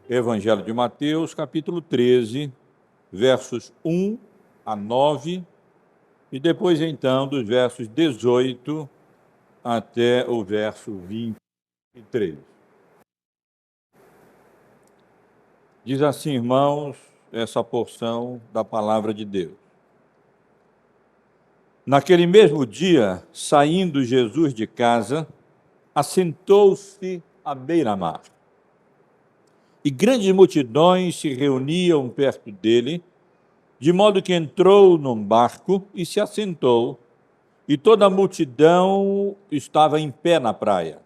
Evangelho de Mateus, capítulo 13, versos 1 a 9, e depois, então, dos versos 18 até o verso 23. Diz assim, irmãos, essa porção da palavra de Deus. Naquele mesmo dia, saindo Jesus de casa, assentou-se à beira-mar. E grandes multidões se reuniam perto dele, de modo que entrou num barco e se assentou, e toda a multidão estava em pé na praia.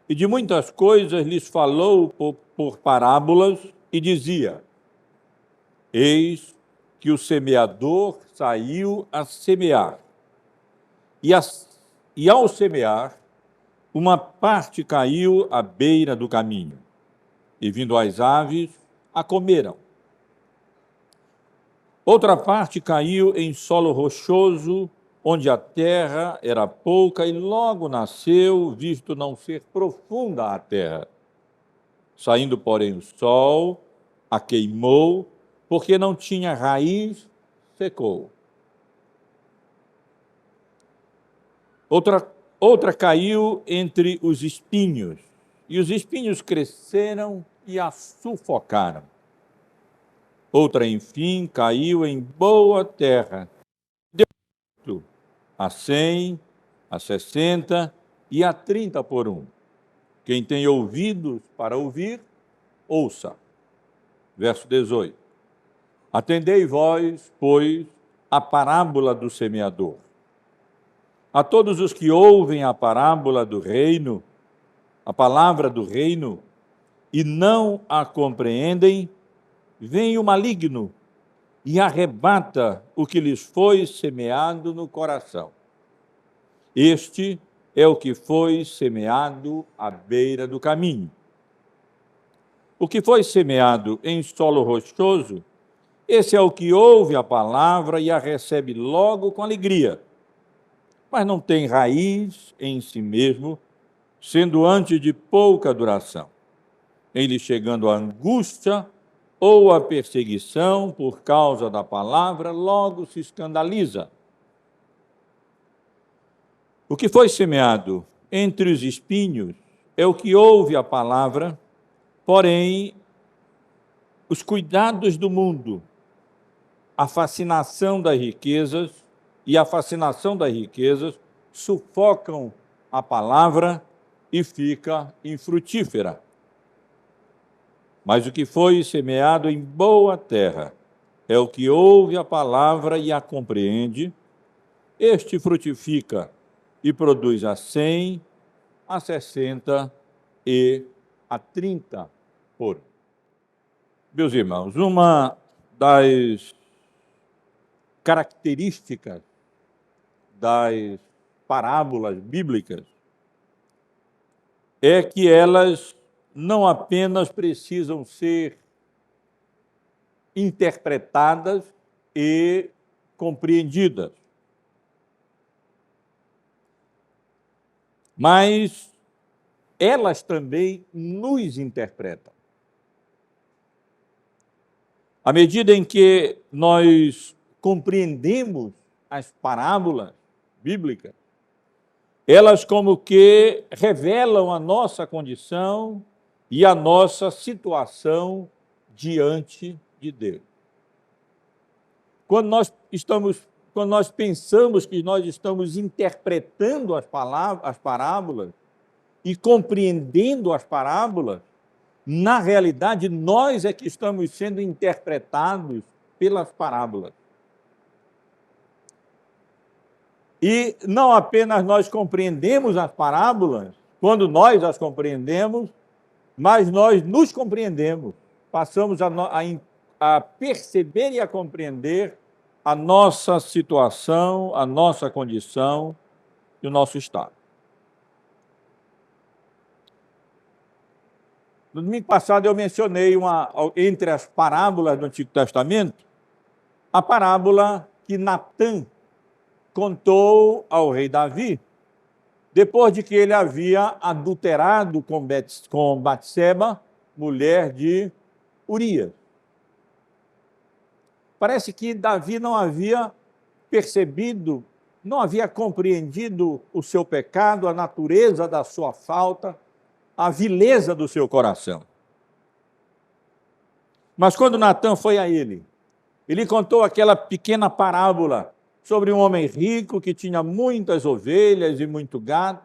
E de muitas coisas lhes falou por parábolas e dizia: Eis que o semeador saiu a semear. E ao semear, uma parte caiu à beira do caminho, e vindo as aves, a comeram. Outra parte caiu em solo rochoso, onde a terra era pouca, e logo nasceu, visto não ser profunda a terra. Saindo, porém, o sol, a queimou, porque não tinha raiz, secou. Outra caiu entre os espinhos, e os espinhos cresceram e a sufocaram. Outra, enfim, caiu em boa terra, deu fruto a 100, a 60 e a 30 por um. Quem tem ouvidos para ouvir, ouça. Verso 18. Atendei vós, pois, a parábola do semeador. A todos os que ouvem a parábola do reino, a palavra do reino, e não a compreendem, vem o maligno e arrebata o que lhes foi semeado no coração. Este é o que foi semeado à beira do caminho. O que foi semeado em solo rochoso, esse é o que ouve a palavra e a recebe logo com alegria, mas não tem raiz em si mesmo, sendo antes de pouca duração. Em lhe chegando a angústia ou a perseguição por causa da palavra, logo se escandaliza. O que foi semeado entre os espinhos é o que ouve a palavra, porém, os cuidados do mundo, a fascinação das riquezas e a fascinação das riquezas sufocam a palavra e fica infrutífera. Mas o que foi semeado em boa terra é o que ouve a palavra e a compreende. Este frutifica e produz a 100, a 60 e a 30 por. Meus irmãos, uma das características das parábolas bíblicas é que elas não apenas precisam ser interpretadas e compreendidas, mas elas também nos interpretam. À medida em que nós compreendemos as parábolas bíblicas, elas como que revelam a nossa condição e a nossa situação diante de Deus. Quando nós pensamos que nós estamos interpretando as parábolas e compreendendo as parábolas, na realidade, nós é que estamos sendo interpretados pelas parábolas. E não apenas nós compreendemos as parábolas, quando nós as compreendemos, mas nós nos compreendemos, passamos a perceber e a compreender a nossa situação, a nossa condição e o nosso estado. No domingo passado eu mencionei entre as parábolas do Antigo Testamento, a parábola que Natã contou ao rei Davi, depois de que ele havia adulterado com Batseba mulher de Urias. Parece que Davi não havia percebido, não havia compreendido o seu pecado, a natureza da sua falta, a vileza do seu coração. Mas quando Natã foi a ele contou aquela pequena parábola sobre um homem rico que tinha muitas ovelhas e muito gado,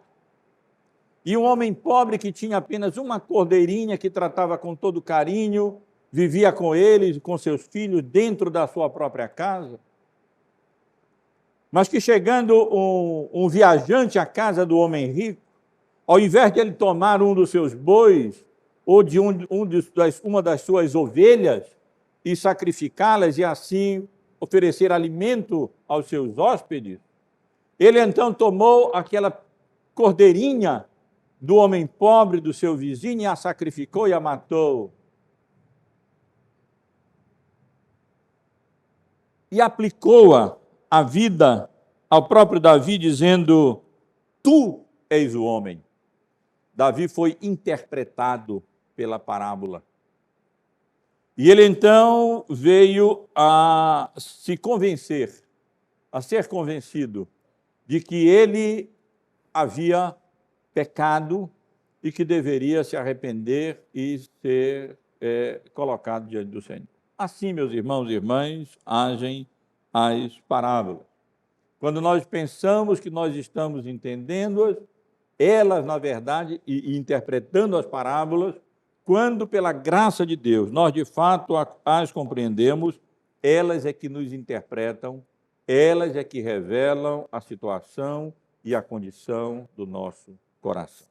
e um homem pobre que tinha apenas uma cordeirinha que tratava com todo carinho, vivia com eles, com seus filhos, dentro da sua própria casa. Mas que chegando um viajante à casa do homem rico, ao invés de ele tomar um dos seus bois ou de uma das suas ovelhas e sacrificá-las e assim oferecer alimento aos seus hóspedes, ele então tomou aquela cordeirinha do homem pobre, do seu vizinho, e a sacrificou e a matou. E aplicou-a à vida ao próprio Davi, dizendo: tu és o homem. Davi foi interpretado pela parábola. E ele então veio a se convencer, a ser convencido de que ele havia pecado e que deveria se arrepender e ser colocado diante do Senhor. Assim, meus irmãos e irmãs, agem as parábolas. Quando nós pensamos que nós estamos entendendo-as, elas, na verdade, e interpretando as parábolas, quando, pela graça de Deus, nós de fato as compreendemos, elas é que nos interpretam, elas é que revelam a situação e a condição do nosso coração.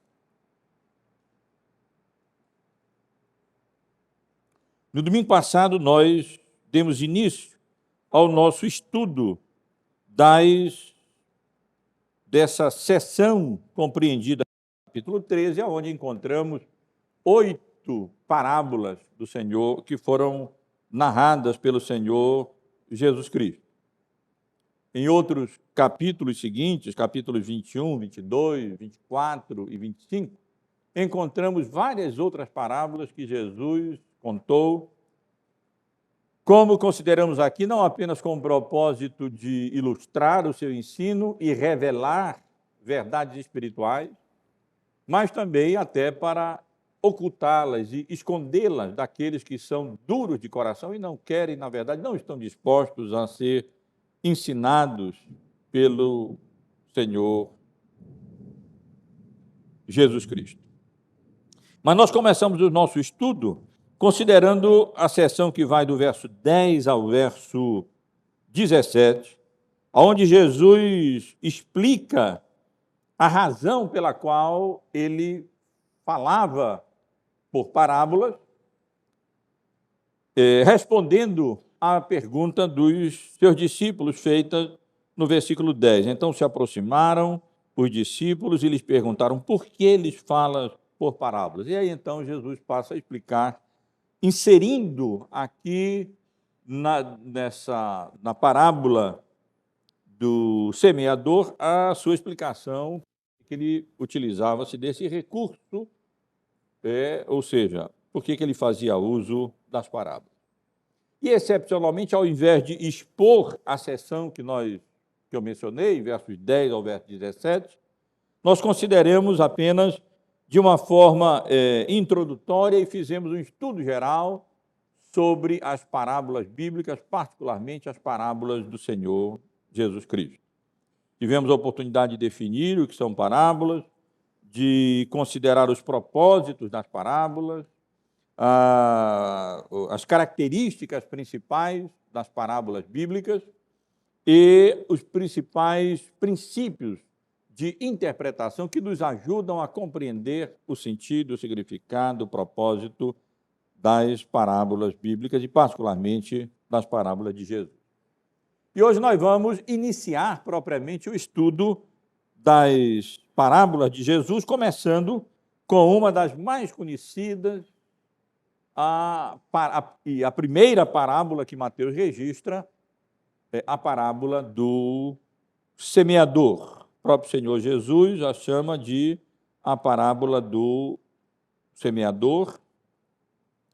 No domingo passado, nós demos início ao nosso estudo dessa seção compreendida no capítulo 13, onde encontramos 8 parábolas do Senhor que foram narradas pelo Senhor Jesus Cristo. Em outros capítulos seguintes, capítulos 21, 22, 24 e 25, encontramos várias outras parábolas que Jesus contou, como consideramos aqui, não apenas com o propósito de ilustrar o seu ensino e revelar verdades espirituais, mas também até para ocultá-las e escondê-las daqueles que são duros de coração e não querem, na verdade, não estão dispostos a ser ensinados pelo Senhor Jesus Cristo. Mas nós começamos o nosso estudo considerando a seção que vai do verso 10 ao verso 17, onde Jesus explica a razão pela qual ele falava por parábolas, respondendo à pergunta dos seus discípulos feita no versículo 10. Então se aproximaram os discípulos e lhes perguntaram: por que eles falam por parábolas? E aí então Jesus passa a explicar, inserindo aqui na parábola do semeador a sua explicação, que ele utilizava-se desse recurso, ou seja, por que ele fazia uso das parábolas. E, excepcionalmente, ao invés de expor a seção que eu mencionei, versos 10 ao verso 17, nós consideremos apenas de uma forma introdutória e fizemos um estudo geral sobre as parábolas bíblicas, particularmente as parábolas do Senhor Jesus Cristo. Tivemos a oportunidade de definir o que são parábolas, de considerar os propósitos das parábolas, as características principais das parábolas bíblicas e os principais princípios de interpretação que nos ajudam a compreender o sentido, o significado, o propósito das parábolas bíblicas e, particularmente, das parábolas de Jesus. E hoje nós vamos iniciar propriamente o estudo das parábolas de Jesus, começando com uma das mais conhecidas, a primeira parábola que Mateus registra é a parábola do semeador. O próprio Senhor Jesus a chama de a parábola do semeador,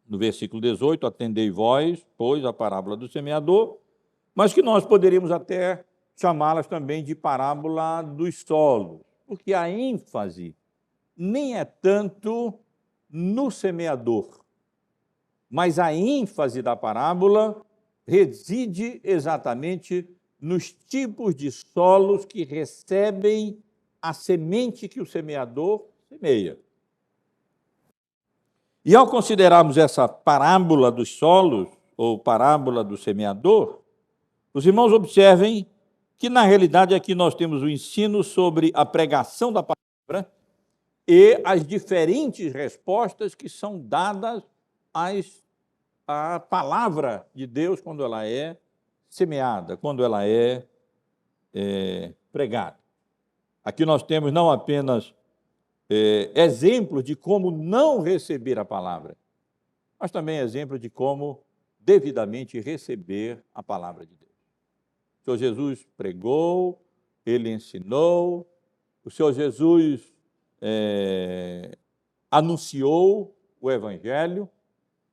no versículo 18, atendei vós, pois, a parábola do semeador, mas que nós poderíamos até chamá-las também de parábola dos solos, porque a ênfase nem é tanto no semeador, mas a ênfase da parábola reside exatamente nos tipos de solos que recebem a semente que o semeador semeia. E ao considerarmos essa parábola dos solos, ou parábola do semeador, os irmãos observem que, na realidade, aqui nós temos o ensino sobre a pregação da palavra e as diferentes respostas que são dadas à palavra de Deus quando ela é semeada, quando ela é pregada. Aqui nós temos não apenas exemplos de como não receber a palavra, mas também exemplos de como devidamente receber a palavra de Deus. O Senhor Jesus pregou, Ele ensinou, o Senhor Jesus anunciou o Evangelho,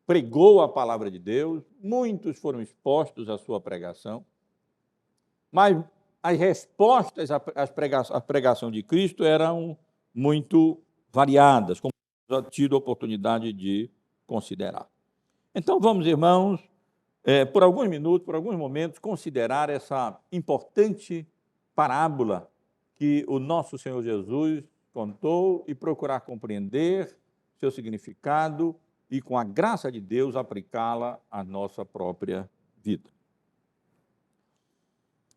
pregou a palavra de Deus, muitos foram expostos à sua pregação, mas as respostas à pregação de Cristo eram muito variadas, como já tido a oportunidade de considerar. Então vamos, irmãos, por alguns minutos, por alguns momentos, considerar essa importante parábola que o nosso Senhor Jesus contou e procurar compreender seu significado e, com a graça de Deus, aplicá-la à nossa própria vida.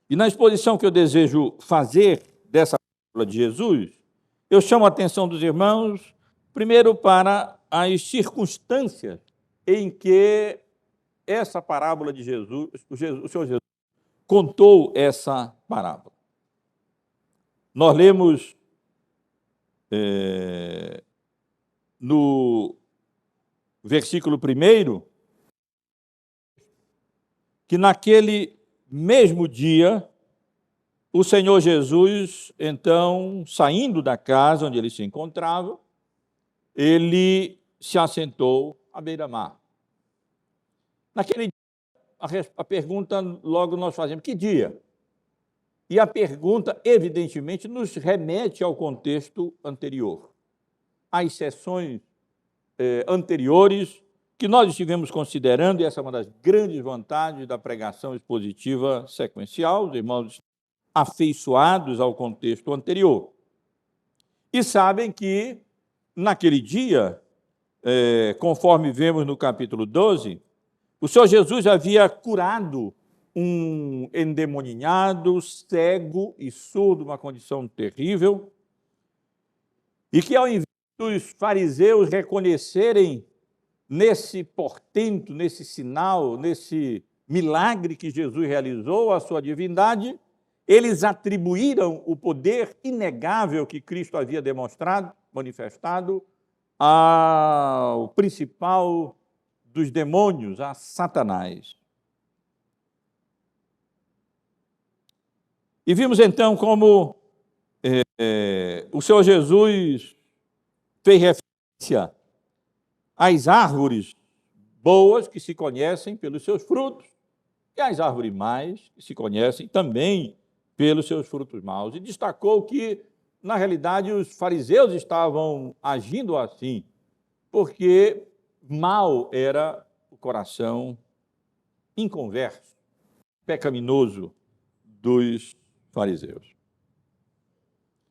E na exposição que eu desejo fazer dessa parábola de Jesus, eu chamo a atenção dos irmãos, primeiro, para as circunstâncias em que essa parábola de Jesus, o Senhor Jesus, contou essa parábola. Nós lemos no versículo 1 que naquele mesmo dia, o Senhor Jesus, então, saindo da casa onde ele se encontrava, ele se assentou à beira-mar. Naquele dia, a pergunta logo nós fazemos, que dia? E a pergunta, evidentemente, nos remete ao contexto anterior, às sessões anteriores que nós estivemos considerando, e essa é uma das grandes vantagens da pregação expositiva sequencial, os irmãos afeiçoados ao contexto anterior. E sabem que, naquele dia, conforme vemos no capítulo 12, o Senhor Jesus havia curado um endemoninhado, cego e surdo, uma condição terrível, e que, ao invés dos fariseus reconhecerem nesse portento, nesse sinal, nesse milagre que Jesus realizou à sua divindade, eles atribuíram o poder inegável que Cristo havia demonstrado, manifestado, ao principal dos demônios, a Satanás. E vimos então como o Senhor Jesus fez referência às árvores boas que se conhecem pelos seus frutos e às árvores más que se conhecem também pelos seus frutos maus. E destacou que, na realidade, os fariseus estavam agindo assim, porque mau era o coração inconverso, pecaminoso dos fariseus.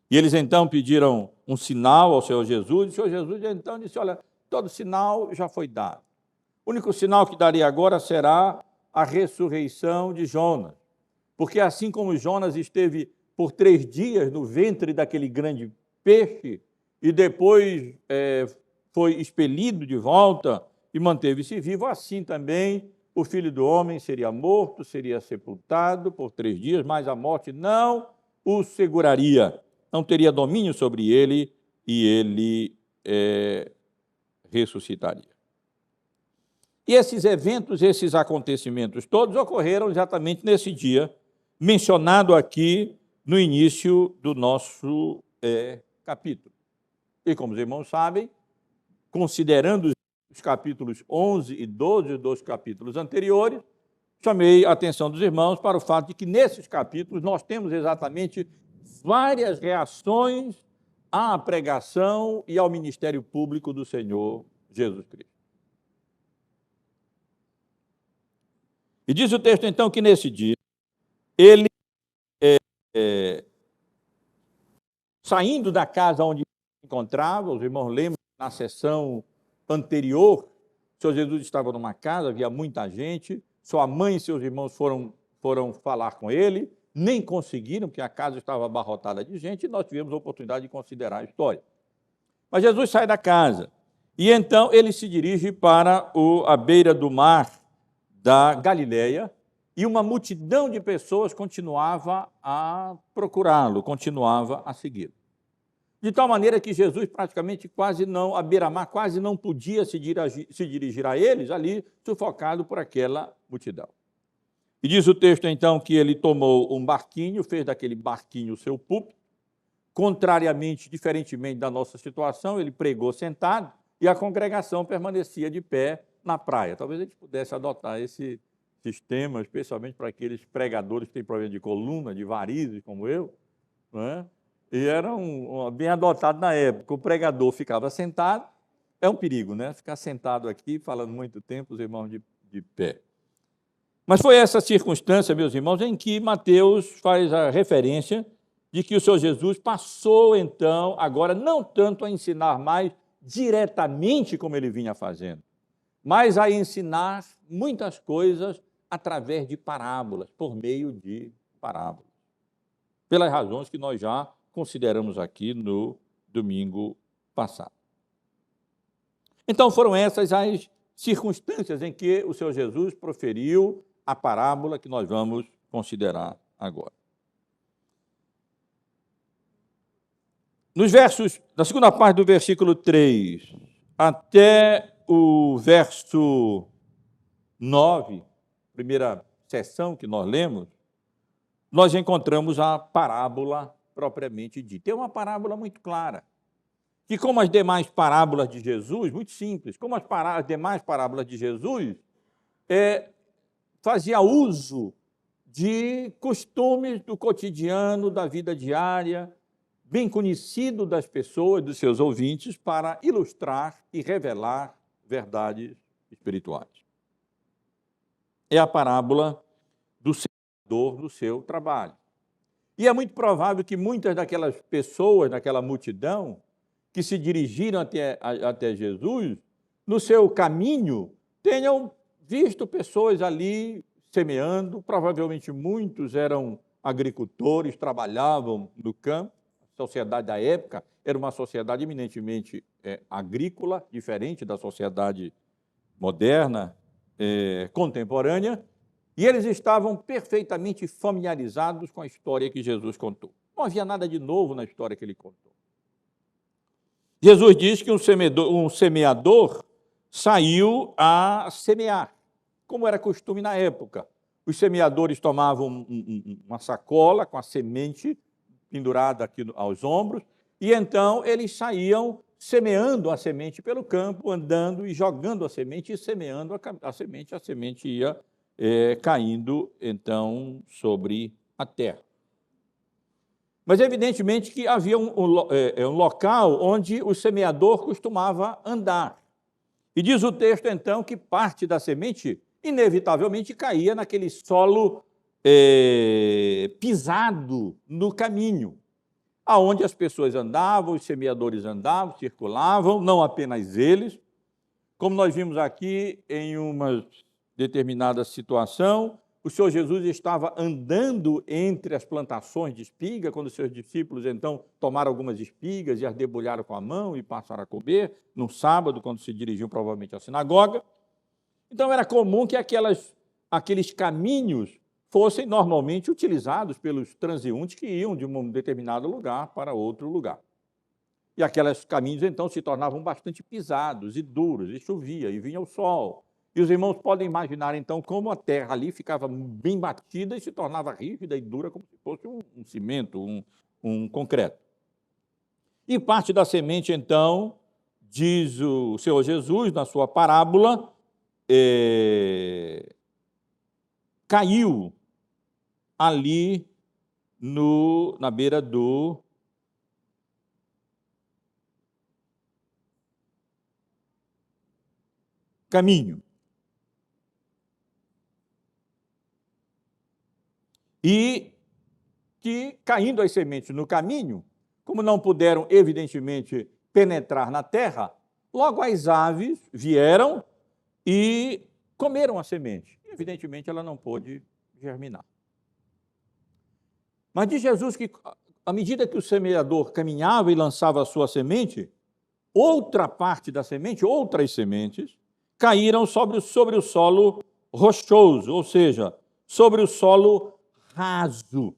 E eles então pediram um sinal ao Senhor Jesus, e o Senhor Jesus então disse, olha, todo sinal já foi dado. O único sinal que daria agora será a ressurreição de Jonas. Porque assim como Jonas esteve por 3 dias no ventre daquele grande peixe e depois foi expelido de volta e manteve-se vivo, assim também o Filho do Homem seria morto, seria sepultado por 3 dias, mas a morte não o seguraria, não teria domínio sobre ele e ele ressuscitaria. E esses eventos, esses acontecimentos todos ocorreram exatamente nesse dia, mencionado aqui no início do nosso capítulo. E como os irmãos sabem, considerando os capítulos 11 e 12 dos capítulos anteriores, chamei a atenção dos irmãos para o fato de que, nesses capítulos, nós temos exatamente várias reações à pregação e ao ministério público do Senhor Jesus Cristo. E diz o texto, então, que nesse dia, ele, saindo da casa onde se encontrava, os irmãos lembram, na sessão anterior, o Senhor Jesus estava numa casa, havia muita gente, sua mãe e seus irmãos foram falar com ele, nem conseguiram, porque a casa estava abarrotada de gente, e nós tivemos a oportunidade de considerar a história. Mas Jesus sai da casa, e então ele se dirige para a beira do mar da Galileia, e uma multidão de pessoas continuava a procurá-lo, continuava a segui-lo. De tal maneira que Jesus praticamente à beira-mar, quase não podia se dirigir a eles, ali sufocado por aquela multidão. E diz o texto, então, que ele tomou um barquinho, fez daquele barquinho o seu púlpito, diferentemente da nossa situação, ele pregou sentado e a congregação permanecia de pé na praia. Talvez a gente pudesse adotar esse sistema, especialmente para aqueles pregadores que têm problema de coluna, de varizes, como eu, não é? E era bem adotado na época. O pregador ficava sentado, é um perigo, né? Ficar sentado aqui, falando muito tempo, os irmãos de pé. Mas foi essa circunstância, meus irmãos, em que Mateus faz a referência de que o Senhor Jesus passou, então, agora, não tanto a ensinar mais diretamente como ele vinha fazendo, mas a ensinar muitas coisas através de parábolas, por meio de parábolas, pelas razões que nós já consideramos aqui no domingo passado. Então, foram essas as circunstâncias em que o Senhor Jesus proferiu a parábola que nós vamos considerar agora. Nos versos, na segunda parte do versículo 3 até o verso 9, primeira seção que nós lemos, nós encontramos a parábola propriamente dita. É uma parábola muito clara, que, como as demais parábolas de Jesus, muito simples, como as demais parábolas de Jesus, fazia uso de costumes do cotidiano, da vida diária, bem conhecido das pessoas, dos seus ouvintes, para ilustrar e revelar verdades espirituais. É a parábola do semeador no seu trabalho. E é muito provável que muitas daquelas pessoas, daquela multidão, que se dirigiram até Jesus, no seu caminho, tenham visto pessoas ali semeando, provavelmente muitos eram agricultores, trabalhavam no campo. A sociedade da época era uma sociedade eminentemente agrícola, diferente da sociedade moderna, contemporânea, e eles estavam perfeitamente familiarizados com a história que Jesus contou. Não havia nada de novo na história que ele contou. Jesus diz que um semeador saiu a semear, como era costume na época. Os semeadores tomavam uma sacola com a semente pendurada aqui aos ombros, e então eles saíam semeando a semente pelo campo, andando e jogando a semente e semeando a semente ia caindo, então, sobre a terra. Mas, evidentemente, que havia um local onde o semeador costumava andar. E diz o texto, então, que parte da semente, inevitavelmente, caía naquele solo pisado no caminho, aonde as pessoas andavam, os semeadores andavam, circulavam, não apenas eles. Como nós vimos aqui em uma determinada situação, o Senhor Jesus estava andando entre as plantações de espiga, quando os seus discípulos, então, tomaram algumas espigas e as debulharam com a mão e passaram a comer, no sábado, quando se dirigiam provavelmente à sinagoga. Então, era comum que aqueles caminhos fossem normalmente utilizados pelos transeuntes que iam de um determinado lugar para outro lugar. E aqueles caminhos, então, se tornavam bastante pisados e duros, e chovia, e vinha o sol. E os irmãos podem imaginar, então, como a terra ali ficava bem batida e se tornava rígida e dura, como se fosse um cimento, um concreto. E parte da semente, então, diz o Senhor Jesus na sua parábola, caiu ali na beira do caminho. E que, caindo as sementes no caminho, como não puderam, evidentemente, penetrar na terra, logo as aves vieram e comeram a semente. Evidentemente, ela não pôde germinar. Mas diz Jesus que, à medida que o semeador caminhava e lançava a sua semente, outra parte da semente, outras sementes, caíram sobre o solo rochoso, ou seja, sobre o solo raso,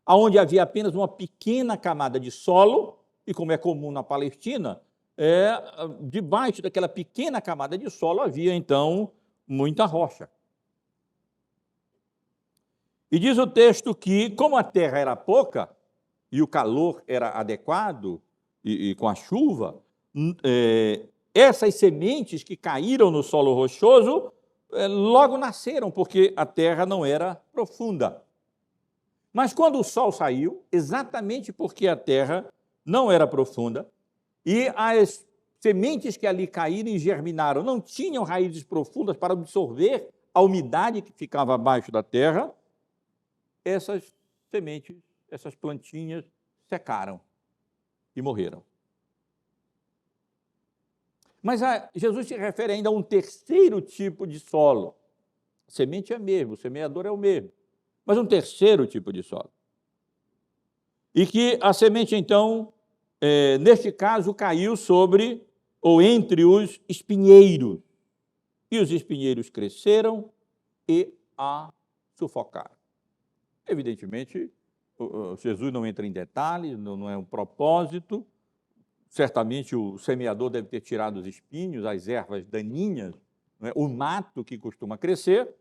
onde havia apenas uma pequena camada de solo, e como é comum na Palestina, debaixo daquela pequena camada de solo havia, então, muita rocha. E diz o texto que, como a terra era pouca, e o calor era adequado, e com a chuva, essas sementes que caíram no solo rochoso, logo nasceram, porque a terra não era profunda. Mas quando o sol saiu, exatamente porque a terra não era profunda, e as sementes que ali caíram e germinaram não tinham raízes profundas para absorver a umidade que ficava abaixo da terra, essas sementes, essas plantinhas secaram e morreram. Mas Jesus se refere ainda a um terceiro tipo de solo. A semente é a mesma, o semeador é o mesmo, mas um terceiro tipo de solo. E que a semente, então, neste caso, caiu sobre ou entre os espinheiros. E os espinheiros cresceram e a sufocaram. Evidentemente, Jesus não entra em detalhes, não é um propósito. Certamente o semeador deve ter tirado os espinhos, as ervas daninhas, né, o mato que costuma crescer,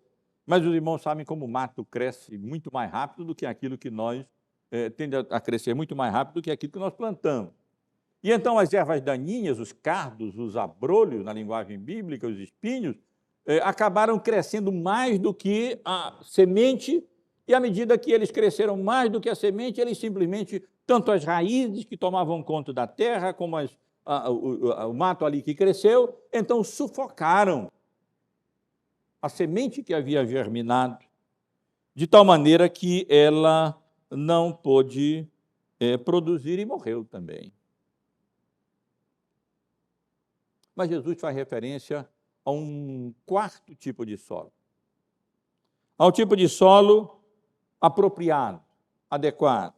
mas os irmãos sabem como o mato cresce muito mais rápido do que aquilo que nós, tende a crescer muito mais rápido do que aquilo que nós plantamos. E então as ervas daninhas, os cardos, os abrolhos, na linguagem bíblica, os espinhos, acabaram crescendo mais do que a semente, e à medida que eles cresceram mais do que a semente, eles simplesmente, tanto as raízes que tomavam conta da terra, como o mato ali que cresceu, então sufocaram a semente que havia germinado, de tal maneira que ela não pôde produzir e morreu também. Mas Jesus faz referência a um quarto tipo de solo. Ao tipo de solo apropriado, adequado.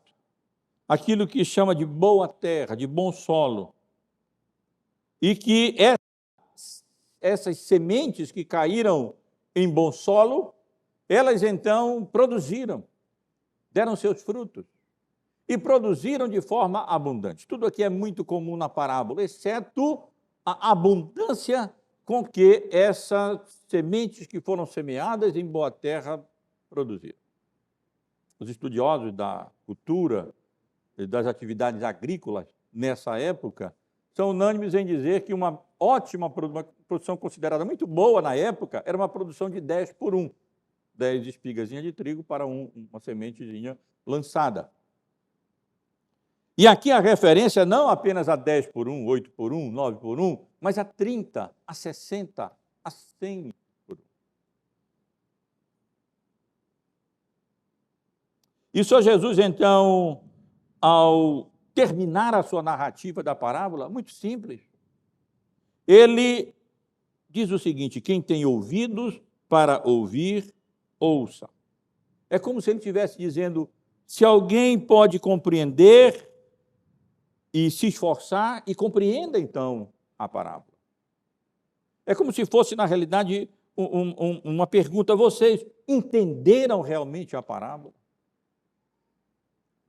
Aquilo que chama de boa terra, de bom solo. E que essas sementes que caíram em bom solo, elas então produziram, deram seus frutos. E produziram de forma abundante. Tudo aqui é muito comum na parábola, exceto a abundância com que essas sementes que foram semeadas em boa terra produziram. Os estudiosos da cultura e das atividades agrícolas nessa época são unânimes em dizer que uma produção considerada muito boa na época era uma produção de 10 por 1, 10 espigazinhas de trigo para uma sementezinha lançada. E aqui a referência não apenas a 10 por 1, 8 por 1, 9 por 1, mas a 30, a 60, a 100 por 1. E o Senhor Jesus, então, ao terminar a sua narrativa da parábola, muito simples, ele diz o seguinte: quem tem ouvidos para ouvir, ouça. É como se ele estivesse dizendo, se alguém pode compreender e se esforçar, e compreenda, então, a parábola. É como se fosse, na realidade, uma pergunta: vocês entenderam realmente a parábola?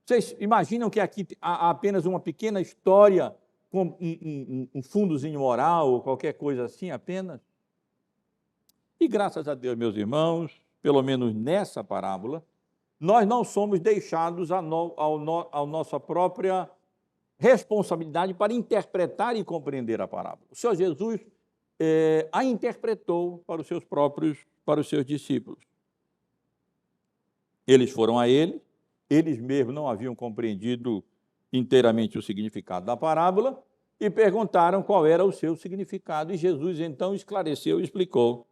Vocês imaginam que aqui há apenas uma pequena história com um fundozinho moral ou qualquer coisa assim apenas? E graças a Deus, meus irmãos, pelo menos nessa parábola, nós não somos deixados à nossa própria responsabilidade para interpretar e compreender a parábola. O Senhor Jesus a interpretou para os seus próprios, para os seus discípulos. Eles foram a ele, eles mesmos não haviam compreendido inteiramente o significado da parábola e perguntaram qual era o seu significado, e Jesus então esclareceu e explicou.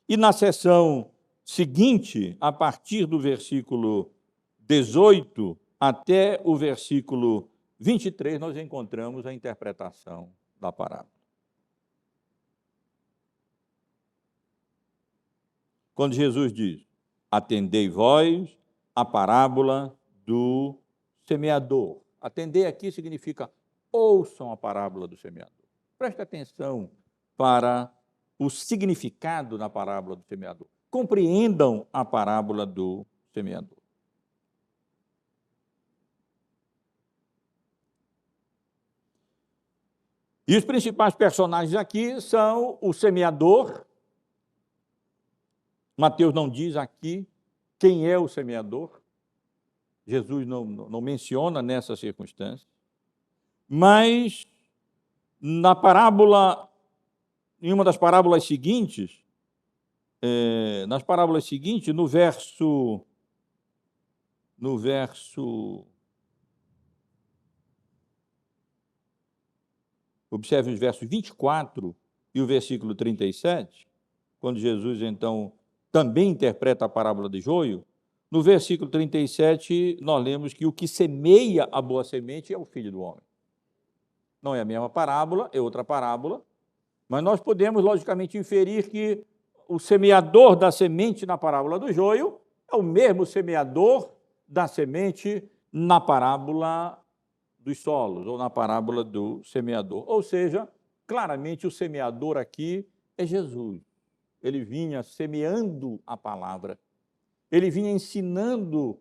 E na sessão seguinte, a partir do versículo 18 até o versículo 23, nós encontramos a interpretação da parábola. Quando Jesus diz: atendei vós a parábola do semeador. Atender aqui significa ouçam a parábola do semeador. Preste atenção para o significado na parábola do semeador. Compreendam a parábola do semeador. E os principais personagens aqui são o semeador. Mateus não diz aqui quem é o semeador. Jesus não menciona nessa circunstância. Mas na parábola, em uma das parábolas seguintes, observe os versos 24 e o versículo 37, quando Jesus, então, também interpreta a parábola de joio. No versículo 37, nós lemos que o que semeia a boa semente é o Filho do Homem. Não é a mesma parábola, é outra parábola, mas nós podemos, logicamente, inferir que o semeador da semente na parábola do joio é o mesmo semeador da semente na parábola dos solos, ou na parábola do semeador. Ou seja, claramente o semeador aqui é Jesus. Ele vinha semeando a palavra, ele vinha ensinando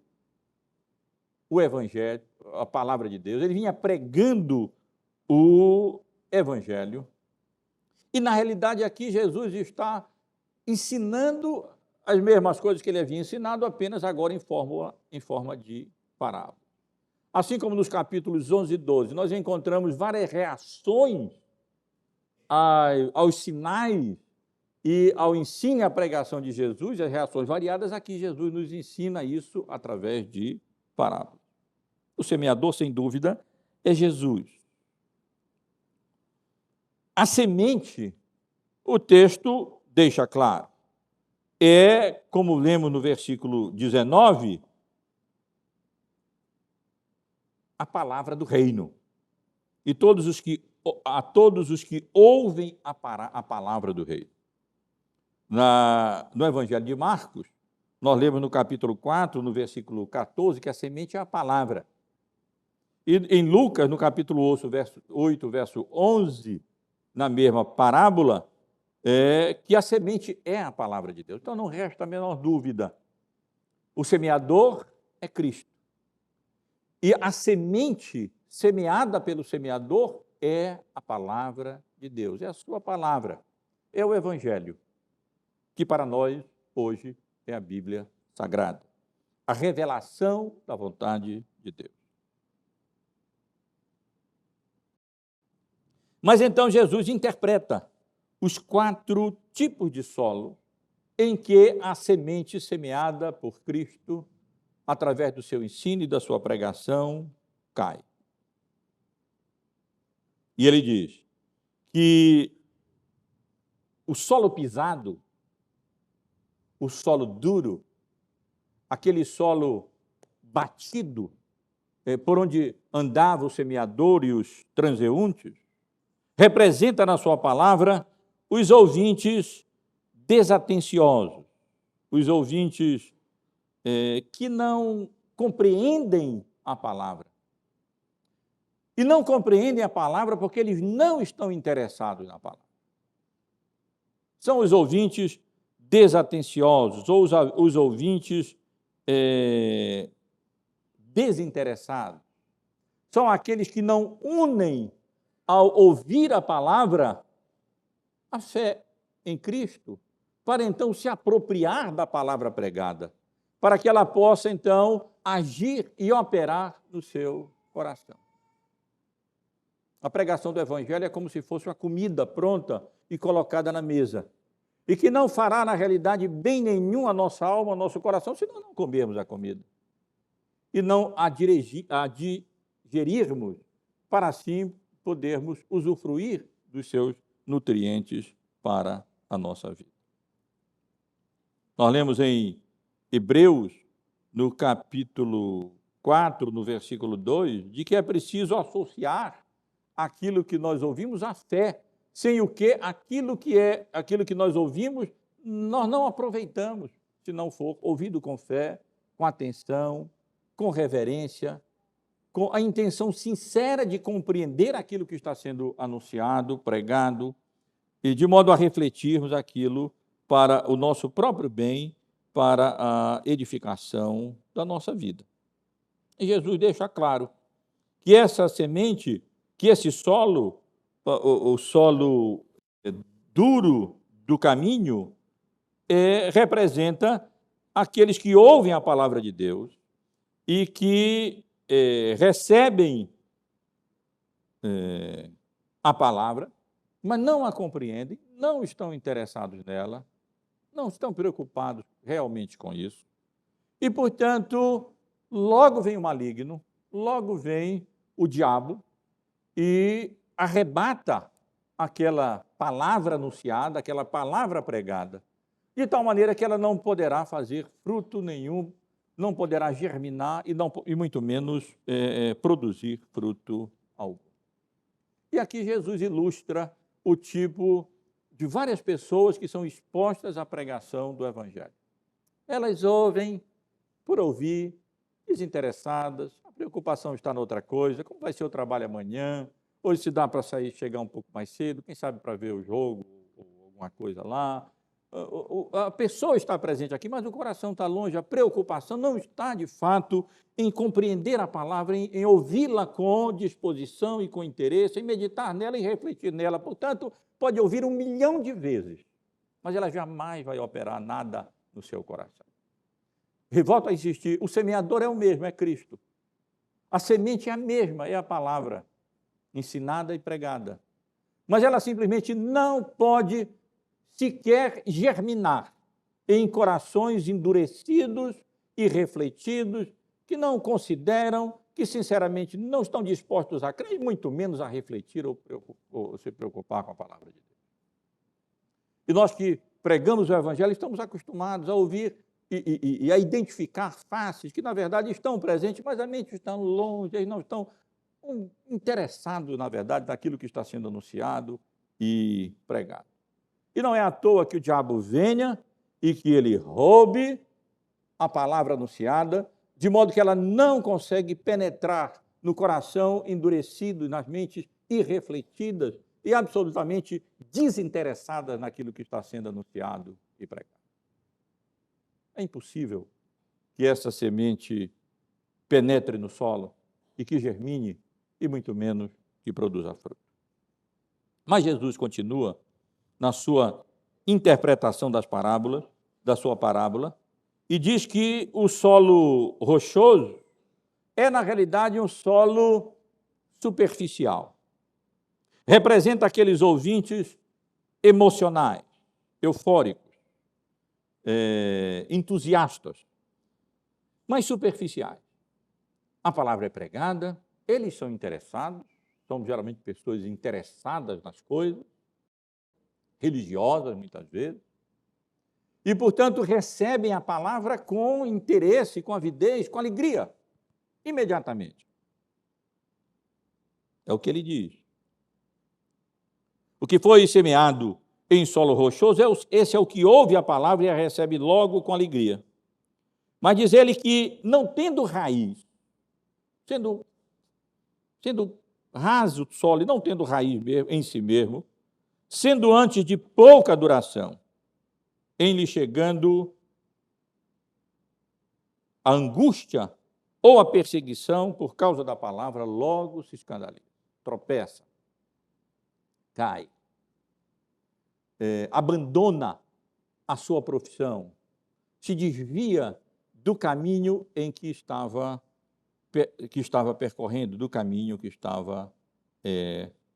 o Evangelho, a palavra de Deus, ele vinha pregando o Evangelho. E, na realidade, aqui Jesus está ensinando as mesmas coisas que ele havia ensinado, apenas agora em forma de parábola. Assim como nos capítulos 11 e 12, nós encontramos várias reações aos sinais e ao ensino e à pregação de Jesus, as reações variadas, aqui Jesus nos ensina isso através de parábolas. O semeador, sem dúvida, é Jesus. A semente, o texto deixa claro, é, como lemos no versículo 19, a palavra do reino. E a todos os que ouvem a palavra do reino. No Evangelho de Marcos, nós lemos no capítulo 4, no versículo 14, que a semente é a palavra. E em Lucas, no capítulo 8, verso 11, na mesma parábola, que a semente é a palavra de Deus. Então não resta a menor dúvida. O semeador é Cristo. E a semente semeada pelo semeador é a palavra de Deus, é a sua palavra, é o Evangelho, que para nós, hoje, é a Bíblia Sagrada, a revelação da vontade de Deus. Mas então Jesus interpreta os 4 tipos de solo em que a semente semeada por Cristo, através do seu ensino e da sua pregação, cai. E ele diz que o solo pisado, o solo duro, aquele solo batido, por onde andava o semeador e os transeuntes, representa na sua palavra os ouvintes desatenciosos, os ouvintes que não compreendem a palavra. E não compreendem a palavra porque eles não estão interessados na palavra. São os ouvintes desatenciosos, ou os ouvintes desinteressados. São aqueles que não unem, ao ouvir a palavra, a fé em Cristo, para então se apropriar da palavra pregada, para que ela possa então agir e operar no seu coração. A pregação do Evangelho é como se fosse uma comida pronta e colocada na mesa, e que não fará, na realidade, bem nenhum à nossa alma, ao nosso coração, se nós não comermos a comida e não a digerirmos, para assim podermos usufruir dos seus nutrientes para a nossa vida. Nós lemos em Hebreus, no capítulo 4, no versículo 2, de que é preciso associar aquilo que nós ouvimos à fé, sem o que aquilo que nós ouvimos, nós não aproveitamos, se não for ouvido com fé, com atenção, com reverência, com a intenção sincera de compreender aquilo que está sendo anunciado, pregado, e de modo a refletirmos aquilo para o nosso próprio bem, para a edificação da nossa vida. E Jesus deixa claro que essa semente, que esse solo, o solo duro do caminho, representa aqueles que ouvem a palavra de Deus e que recebem a palavra, mas não a compreendem, não estão interessados nela, não estão preocupados realmente com isso. E, portanto, logo vem o maligno, logo vem o diabo e arrebata aquela palavra anunciada, aquela palavra pregada, de tal maneira que ela não poderá fazer fruto nenhum, não poderá germinar e muito menos produzir fruto algum. E aqui Jesus ilustra o tipo de várias pessoas que são expostas à pregação do Evangelho. Elas ouvem por ouvir, desinteressadas, a preocupação está noutra coisa, como vai ser o trabalho amanhã, hoje se dá para sair, chegar um pouco mais cedo, quem sabe para ver o jogo ou alguma coisa lá. A pessoa está presente aqui, mas o coração está longe, a preocupação não está, de fato, em compreender a palavra, em ouvi-la com disposição e com interesse, em meditar nela e refletir nela. Portanto, pode ouvir 1 milhão de vezes, mas ela jamais vai operar nada no seu coração. E volto a insistir, o semeador é o mesmo, é Cristo. A semente é a mesma, é a palavra ensinada e pregada. Mas ela simplesmente não pode sequer germinar em corações endurecidos e refletidos, que não consideram, que sinceramente não estão dispostos a crer, muito menos a refletir ou se preocupar com a palavra de Deus. E nós que pregamos o Evangelho estamos acostumados a ouvir e a identificar faces que, na verdade, estão presentes, mas a mente está longe, eles não estão interessados, na verdade, naquilo que está sendo anunciado e pregado. E não é à toa que o diabo venha e que ele roube a palavra anunciada, de modo que ela não consegue penetrar no coração endurecido, nas mentes irrefletidas e absolutamente desinteressadas naquilo que está sendo anunciado e pregado. É impossível que essa semente penetre no solo e que germine, e muito menos que produza fruto. Mas Jesus continua na sua interpretação das parábolas, da sua parábola, e diz que o solo rochoso é, na realidade, um solo superficial. Representa aqueles ouvintes emocionais, eufóricos, entusiastas, mas superficiais. A palavra é pregada, eles são interessados, são geralmente pessoas interessadas nas coisas, religiosas muitas vezes, e, portanto, recebem a palavra com interesse, com avidez, com alegria, imediatamente. É o que ele diz. O que foi semeado em solo rochoso, esse é o que ouve a palavra e a recebe logo com alegria. Mas diz ele que, não tendo raiz, sendo raso o solo e não tendo raiz em si mesmo, sendo antes de pouca duração, em lhe chegando a angústia ou a perseguição por causa da palavra, logo se escandaliza, tropeça, cai, abandona a sua profissão, se desvia do caminho em que estava percorrendo, do caminho que estava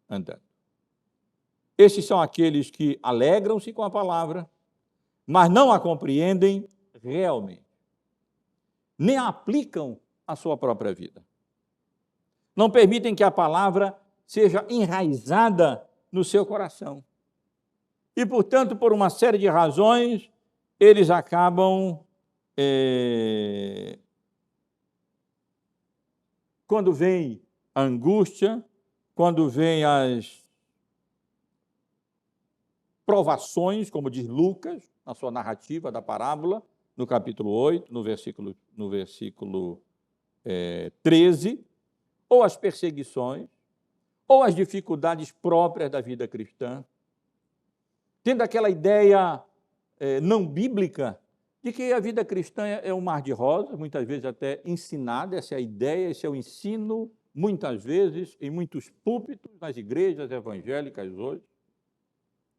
andando. Esses são aqueles que alegram-se com a palavra, mas não a compreendem realmente, nem a aplicam à sua própria vida. Não permitem que a palavra seja enraizada no seu coração. E, portanto, por uma série de razões, eles acabam, quando vem a angústia, quando vem as provações, como diz Lucas, na sua narrativa da parábola, no capítulo 8, no versículo 13, ou as perseguições, ou as dificuldades próprias da vida cristã, tendo aquela ideia não bíblica de que a vida cristã é um mar de rosas, muitas vezes até ensinada, essa é a ideia, esse é o ensino, muitas vezes, em muitos púlpitos, nas igrejas evangélicas hoje,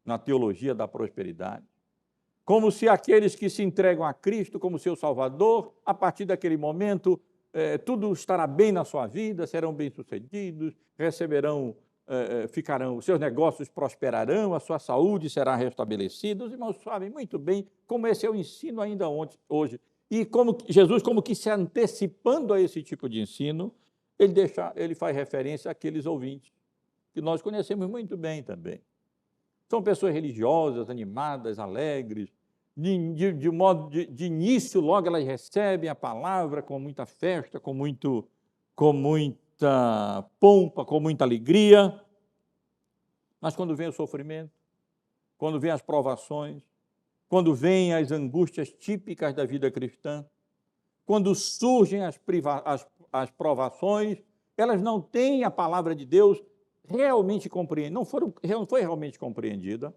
na teologia da prosperidade, como se aqueles que se entregam a Cristo como seu Salvador, a partir daquele momento, tudo estará bem na sua vida, serão bem-sucedidos, receberão, ficarão, seus negócios prosperarão, a sua saúde será restabelecida. Os irmãos sabem muito bem como esse é o ensino ainda hoje. E como Jesus, como que se antecipando a esse tipo de ensino, ele faz referência àqueles ouvintes, que nós conhecemos muito bem também. São pessoas religiosas, animadas, alegres, de início, logo elas recebem a palavra com muita festa, com muita pompa, com muita alegria. Mas quando vem o sofrimento, quando vem as provações, quando vêm as angústias típicas da vida cristã, quando surgem as provações, elas não têm a palavra de Deus realmente compreendida, não foi realmente compreendida,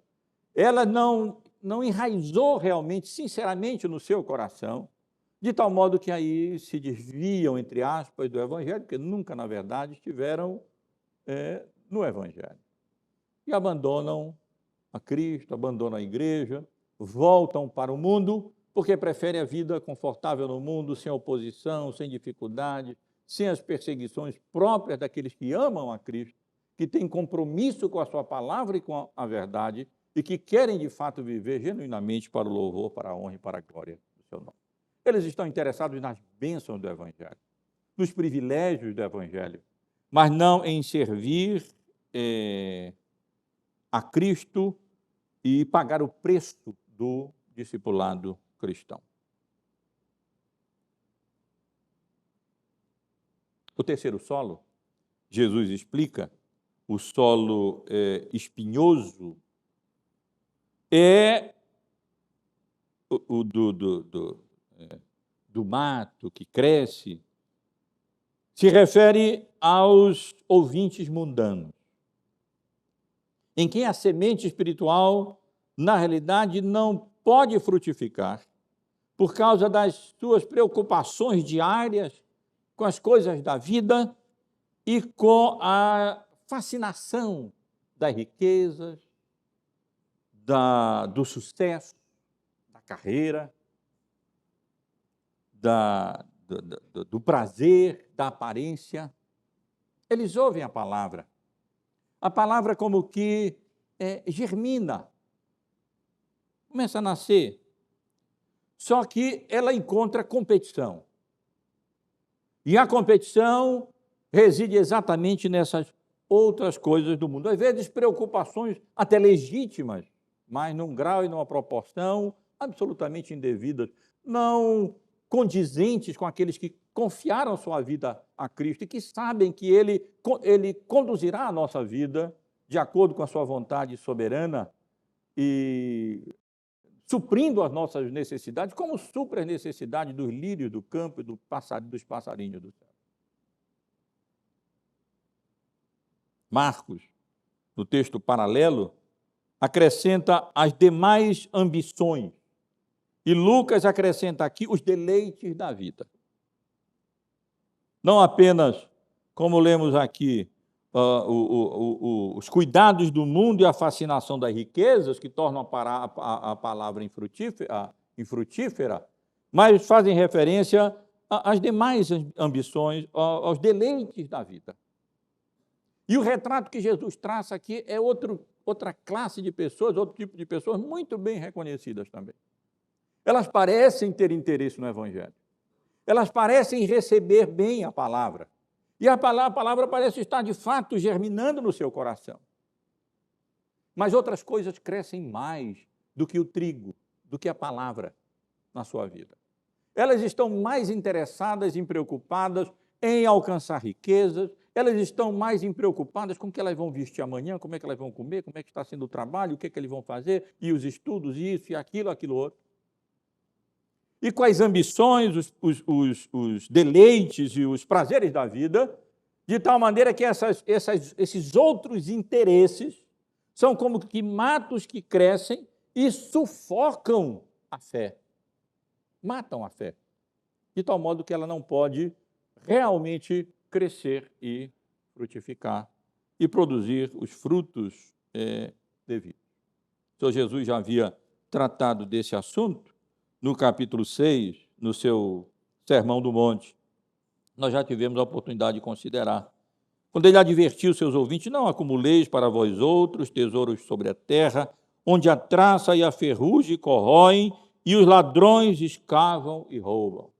ela não enraizou realmente, sinceramente, no seu coração, de tal modo que aí se desviam, entre aspas, do Evangelho, porque nunca, na verdade, estiveram no Evangelho. E abandonam a Cristo, abandonam a igreja, voltam para o mundo, porque preferem a vida confortável no mundo, sem oposição, sem dificuldade, sem as perseguições próprias daqueles que amam a Cristo, que têm compromisso com a sua palavra e com a verdade, e que querem, de fato, viver genuinamente para o louvor, para a honra e para a glória do seu nome. Eles estão interessados nas bênçãos do Evangelho, nos privilégios do Evangelho, mas não em servir a Cristo e pagar o preço do discipulado cristão. O terceiro solo, Jesus explica, o solo espinhoso, é o do mato que cresce, se refere aos ouvintes mundanos, em quem a semente espiritual, na realidade, não pode frutificar por causa das suas preocupações diárias com as coisas da vida e com a fascinação das riquezas, do sucesso, da carreira, do prazer, da aparência. Eles ouvem a palavra como que germina, começa a nascer, só que ela encontra competição. E a competição reside exatamente nessas outras coisas do mundo. Às vezes, preocupações até legítimas, mas num grau e numa proporção absolutamente indevidas, não condizentes com aqueles que confiaram sua vida a Cristo e que sabem que Ele conduzirá a nossa vida de acordo com a sua vontade soberana e suprindo as nossas necessidades, como supre as necessidades dos lírios do campo e dos passarinhos do céu. Marcos, no texto paralelo, acrescenta as demais ambições. E Lucas acrescenta aqui os deleites da vida. Não apenas, como lemos aqui, os cuidados do mundo e a fascinação das riquezas, que tornam a palavra infrutífera, mas fazem referência às demais ambições, aos deleites da vida. E o retrato que Jesus traça aqui é outra classe de pessoas, outro tipo de pessoas muito bem reconhecidas também. Elas parecem ter interesse no Evangelho. Elas parecem receber bem a palavra. E a palavra parece estar, de fato, germinando no seu coração. Mas outras coisas crescem mais do que o trigo, do que a palavra na sua vida. Elas estão mais interessadas e preocupadas em alcançar riquezas, elas estão mais preocupadas com o que elas vão vestir amanhã, como é que elas vão comer, como é que está sendo o trabalho, o que é que eles vão fazer, e os estudos, isso e aquilo outro. E com as ambições, os deleites e os prazeres da vida, de tal maneira que esses outros interesses são como que matos que crescem e sufocam a fé, matam a fé, de tal modo que ela não pode realmente crescer e frutificar e produzir os frutos devidos. O Senhor Jesus já havia tratado desse assunto no capítulo 6, no seu Sermão do Monte. Nós já tivemos a oportunidade de considerar. Quando ele advertiu seus ouvintes: não acumuleis para vós outros tesouros sobre a terra, onde a traça e a ferrugem corroem e os ladrões escavam e roubam.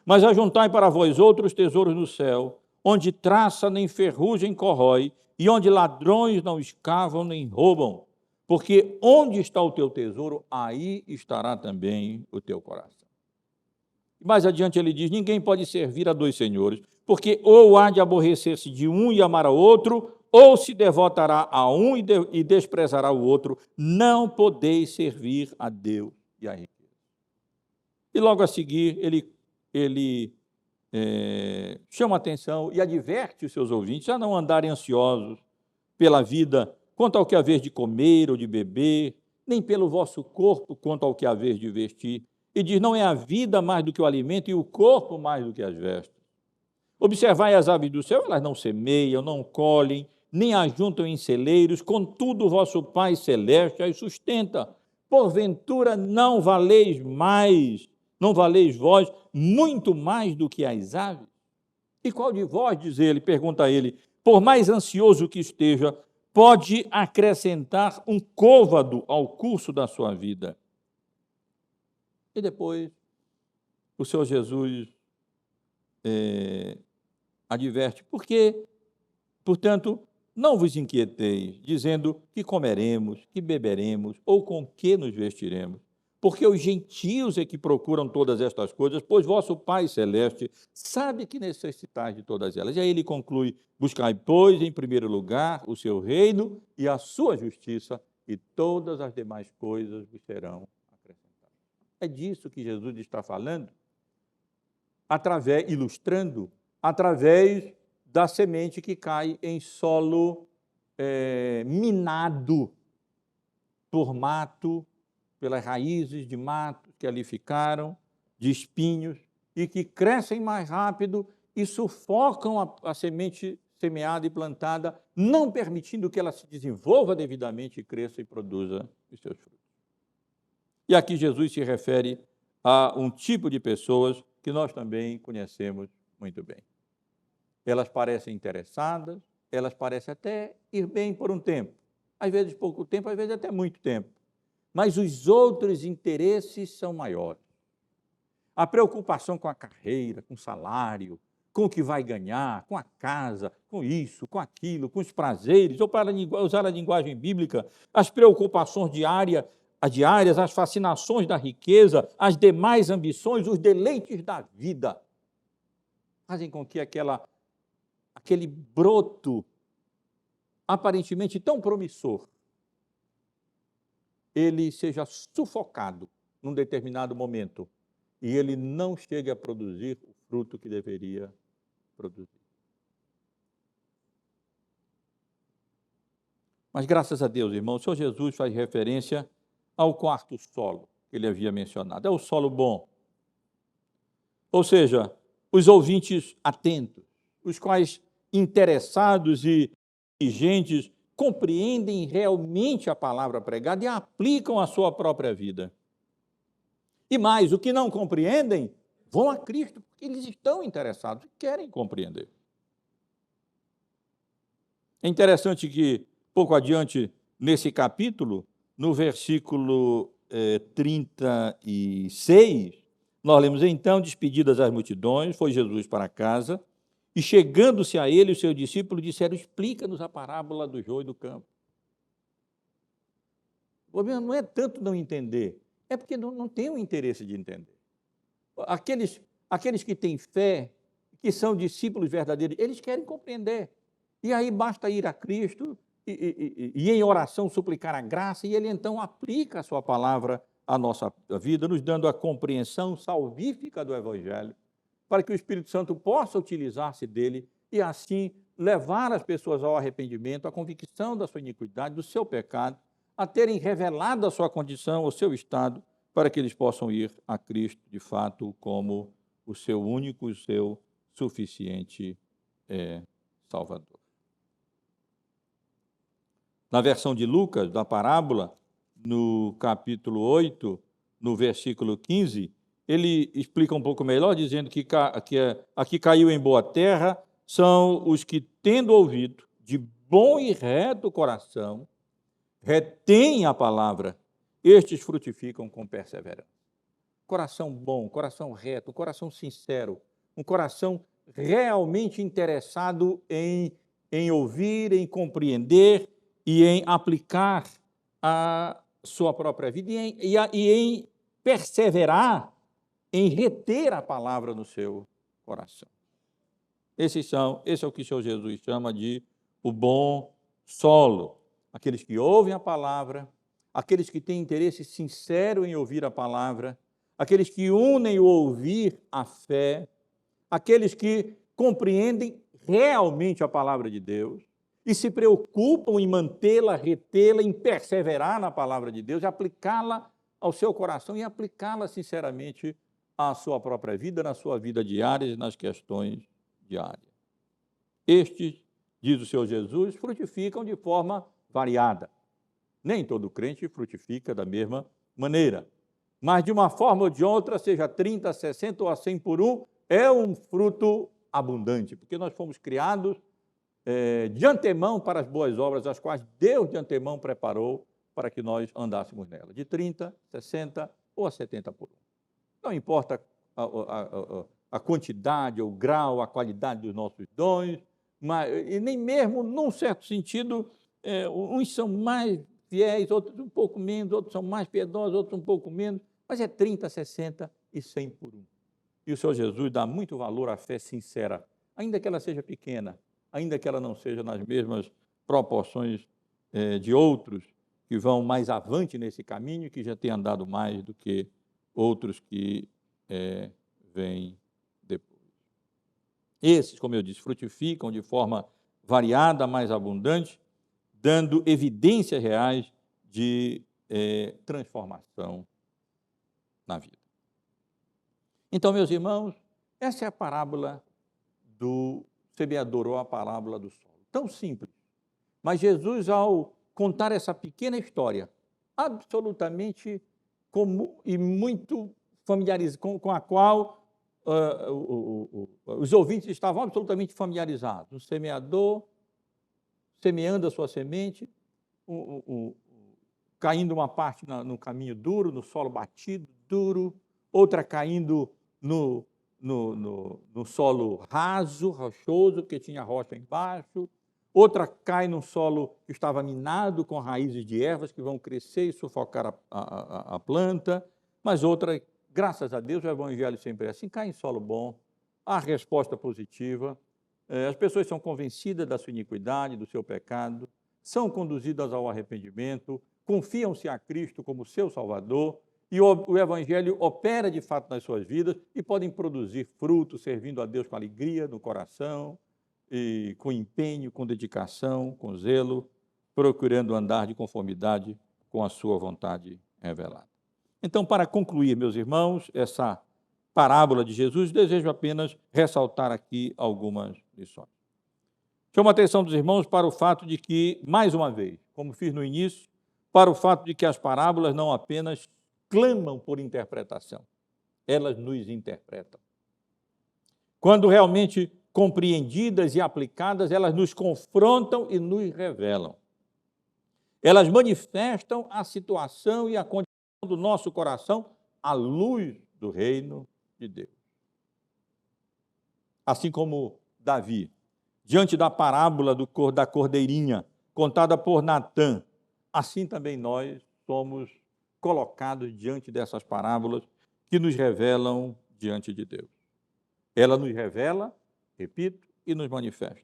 Mas ajuntai para vós outros tesouros no céu, onde traça nem ferrugem corrói, e onde ladrões não escavam nem roubam. Porque onde está o teu tesouro, aí estará também o teu coração. Mais adiante ele diz: ninguém pode servir a dois senhores, porque ou há de aborrecer-se de um e amar ao outro, ou se devotará a um e desprezará o outro. Não podeis servir a Deus e a riqueza. E logo a seguir ele chama a atenção e adverte os seus ouvintes a não andarem ansiosos pela vida quanto ao que haver de comer ou de beber, nem pelo vosso corpo quanto ao que haver de vestir. E diz: não é a vida mais do que o alimento e o corpo mais do que as vestes. Observai as aves do céu, elas não semeiam, não colhem, nem ajuntam em celeiros, contudo o vosso Pai Celeste as sustenta. Porventura não valeis vós muito mais do que as aves? E qual de vós, diz ele, pergunta a ele, por mais ansioso que esteja, pode acrescentar um côvado ao curso da sua vida? E depois, o Senhor Jesus adverte: porque, portanto, não vos inquieteis, dizendo que comeremos, que beberemos, ou com que nos vestiremos. Porque os gentios é que procuram todas estas coisas, pois vosso Pai Celeste sabe que necessitais de todas elas. E aí ele conclui: buscai, pois, em primeiro lugar o seu reino e a sua justiça, e todas as demais coisas vos serão acrescentadas. É disso que Jesus está falando, ilustrando, através da semente que cai em solo minado por mato, pelas raízes de mato que ali ficaram, de espinhos, e que crescem mais rápido e sufocam a semente semeada e plantada, não permitindo que ela se desenvolva devidamente, cresça e produza os seus frutos. E aqui Jesus se refere a um tipo de pessoas que nós também conhecemos muito bem. Elas parecem interessadas, elas parecem até ir bem por um tempo, às vezes pouco tempo, às vezes até muito tempo. Mas os outros interesses são maiores. A preocupação com a carreira, com o salário, com o que vai ganhar, com a casa, com isso, com aquilo, com os prazeres, ou para usar a linguagem bíblica, as preocupações diárias, as fascinações da riqueza, as demais ambições, os deleites da vida, fazem com que aquele broto aparentemente tão promissor, ele seja sufocado num determinado momento e ele não chegue a produzir o fruto que deveria produzir. Mas graças a Deus, irmão, o Senhor Jesus faz referência ao quarto solo que ele havia mencionado. É o solo bom. Ou seja, os ouvintes atentos, os quais interessados e diligentes compreendem realmente a palavra pregada e a aplicam à sua própria vida. E mais, o que não compreendem, vão a Cristo, porque eles estão interessados e querem compreender. É interessante que, pouco adiante, nesse capítulo, no versículo 36, nós lemos: então, despedidas as multidões, foi Jesus para casa, e chegando-se a ele, os seus discípulos disseram: explica-nos a parábola do joio e do campo. O problema não é tanto não entender, é porque não tem o interesse de entender. Aqueles que têm fé, que são discípulos verdadeiros, eles querem compreender. E aí basta ir a Cristo e em oração suplicar a graça, e Ele então aplica a sua palavra à nossa vida, nos dando a compreensão salvífica do Evangelho, para que o Espírito Santo possa utilizar-se dele e assim levar as pessoas ao arrependimento, à convicção da sua iniquidade, do seu pecado, a terem revelado a sua condição, o seu estado, para que eles possam ir a Cristo, de fato, como o seu único, o seu suficiente Salvador. Na versão de Lucas, da parábola, no capítulo 8, no versículo 15, ele explica um pouco melhor, dizendo que aqui caiu em boa terra são os que, tendo ouvido, de bom e reto coração, retêm a palavra, estes frutificam com perseverança. Coração bom, coração reto, coração sincero, um coração realmente interessado em ouvir, em compreender e em aplicar a sua própria vida e em perseverar, em reter a palavra no seu coração. Esse é o que o Senhor Jesus chama de o bom solo. Aqueles que ouvem a palavra, aqueles que têm interesse sincero em ouvir a palavra, aqueles que unem o ouvir à fé, aqueles que compreendem realmente a palavra de Deus e se preocupam em mantê-la, retê-la, em perseverar na palavra de Deus, aplicá-la ao seu coração e aplicá-la sinceramente à sua própria vida, na sua vida diária e nas questões diárias. Estes, diz o Senhor Jesus, frutificam de forma variada. Nem todo crente frutifica da mesma maneira, mas de uma forma ou de outra, seja 30, 60 ou a 100 por um, é um fruto abundante, porque nós fomos criados de antemão para as boas obras, as quais Deus de antemão preparou para que nós andássemos nelas, de 30, 60 ou a 70 por um. Não importa a quantidade, o grau, a qualidade dos nossos dons, e nem mesmo, num certo sentido, uns são mais fiéis, outros um pouco menos, outros são mais piedosos, outros um pouco menos, mas é 30, 60 e 100 por um. E o Senhor Jesus dá muito valor à fé sincera, ainda que ela seja pequena, ainda que ela não seja nas mesmas proporções de outros que vão mais avante nesse caminho, que já têm andado mais do que outros que vêm depois. Esses, como eu disse, frutificam de forma variada, mais abundante, dando evidências reais de transformação na vida. Então, meus irmãos, essa é a parábola do semeador, ou a parábola do solo. Tão simples. Mas Jesus, ao contar essa pequena história, absolutamente comum e muito familiarizada, com a qual os ouvintes estavam absolutamente familiarizados. O semeador semeando a sua semente, caindo uma parte no caminho duro, no solo batido, duro, outra caindo no solo raso, rochoso, porque tinha rocha embaixo, outra cai num solo que estava minado com raízes de ervas que vão crescer e sufocar a planta, mas outra, graças a Deus, o Evangelho sempre é assim, cai em solo bom, há resposta positiva, as pessoas são convencidas da sua iniquidade, do seu pecado, são conduzidas ao arrependimento, confiam-se a Cristo como seu Salvador, e o Evangelho opera de fato nas suas vidas e podem produzir frutos, servindo a Deus com alegria no coração, e com empenho, com dedicação, com zelo, procurando andar de conformidade com a sua vontade revelada. Então, para concluir, meus irmãos, essa parábola de Jesus, desejo apenas ressaltar aqui algumas lições. Chamo a atenção dos irmãos para o fato de que, mais uma vez, como fiz no início, para o fato de que as parábolas não apenas clamam por interpretação, elas nos interpretam. Quando realmente compreendidas e aplicadas, elas nos confrontam e nos revelam. Elas manifestam a situação e a condição do nosso coração à luz do reino de Deus. Assim como Davi, diante da parábola da cordeirinha, contada por Natã, assim também nós somos colocados diante dessas parábolas que nos revelam diante de Deus. Ela nos revela, repito, e nos manifesta.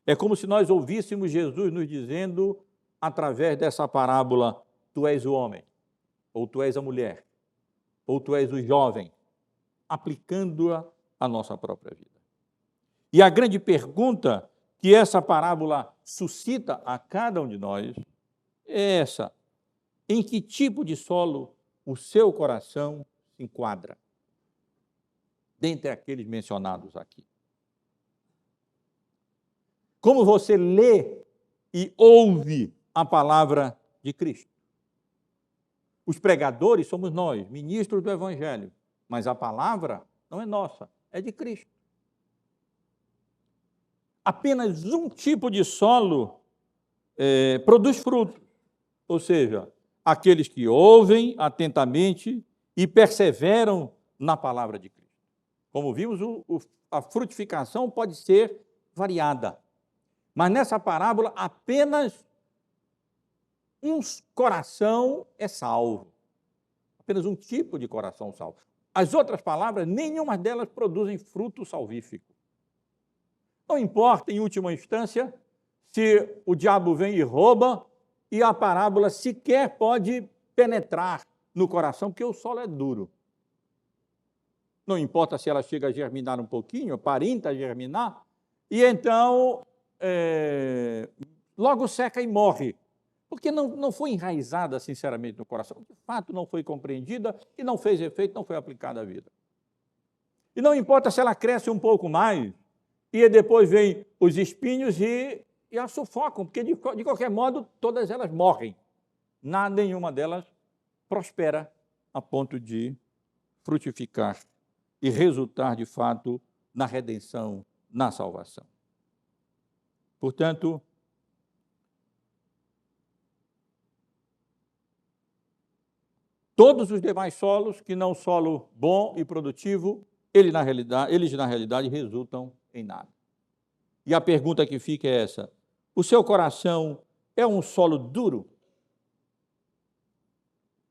É como se nós ouvíssemos Jesus nos dizendo, através dessa parábola, tu és o homem, ou tu és a mulher, ou tu és o jovem, aplicando-a à nossa própria vida. E a grande pergunta que essa parábola suscita a cada um de nós é essa: em que tipo de solo o seu coração se enquadra? Dentre aqueles mencionados aqui. Como você lê e ouve a palavra de Cristo? Os pregadores somos nós, ministros do Evangelho, mas a palavra não é nossa, é de Cristo. Apenas um tipo de solo produz frutos, ou seja, aqueles que ouvem atentamente e perseveram na palavra de Cristo. Como vimos, a frutificação pode ser variada, mas nessa parábola apenas um coração é salvo, apenas um tipo de coração salvo. As outras palavras, nenhuma delas produzem fruto salvífico. Não importa, em última instância, se o diabo vem e rouba e a parábola sequer pode penetrar no coração, porque o solo é duro. Não importa se ela chega a germinar um pouquinho, aparenta germinar, e então logo seca e morre, porque não foi enraizada sinceramente no coração, de fato não foi compreendida e não fez efeito, não foi aplicada à vida. E não importa se ela cresce um pouco mais, e depois vem os espinhos e a sufocam, porque de qualquer modo todas elas morrem. Nenhuma delas prospera a ponto de frutificar e resultar de fato na redenção, na salvação. Portanto, todos os demais solos, que não solo bom e produtivo, eles na realidade resultam em nada. E a pergunta que fica é essa: o seu coração é um solo duro?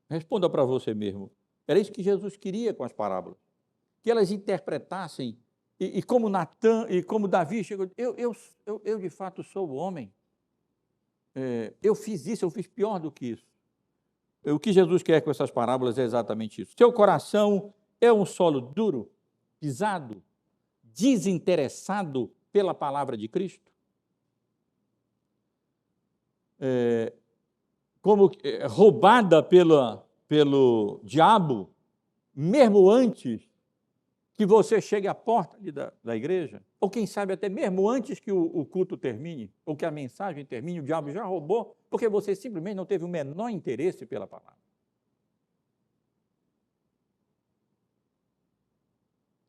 Responda para você mesmo. Era isso que Jesus queria com as parábolas, que elas interpretassem, e como Natã e como Davi chegou, eu de fato sou o homem, eu fiz isso, eu fiz pior do que isso. O que Jesus quer com essas parábolas é exatamente isso. Seu coração é um solo duro, pisado, desinteressado pela palavra de Cristo? Roubada pelo diabo, mesmo antes que você chegue à porta da igreja, ou quem sabe até mesmo antes que o culto termine, ou que a mensagem termine, o diabo já roubou, porque você simplesmente não teve o menor interesse pela palavra.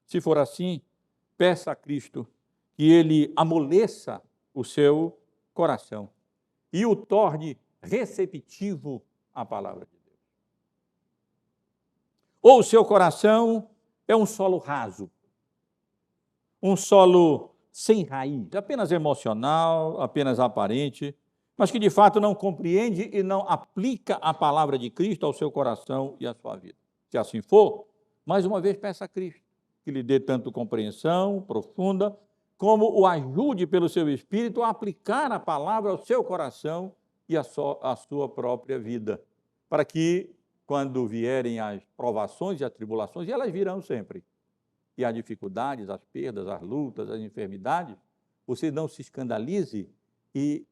Se for assim, peça a Cristo que Ele amoleça o seu coração e o torne receptivo à palavra de Deus. Ou o seu coração é um solo raso, um solo sem raiz, apenas emocional, apenas aparente, mas que de fato não compreende e não aplica a palavra de Cristo ao seu coração e à sua vida. Se assim for, mais uma vez peça a Cristo que lhe dê tanto compreensão profunda, como o ajude pelo seu Espírito a aplicar a palavra ao seu coração e à sua própria vida, para que, quando vierem as provações e as tribulações, e elas virão sempre, e as dificuldades, as perdas, as lutas, as enfermidades, você não se escandalize e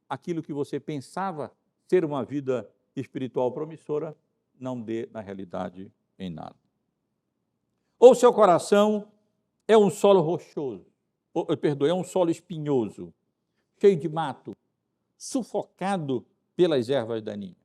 aquilo que você pensava ser uma vida espiritual promissora não dê, na realidade, em nada. Ou seu coração é um solo rochoso, é um solo espinhoso, cheio de mato, sufocado pelas ervas daninhas.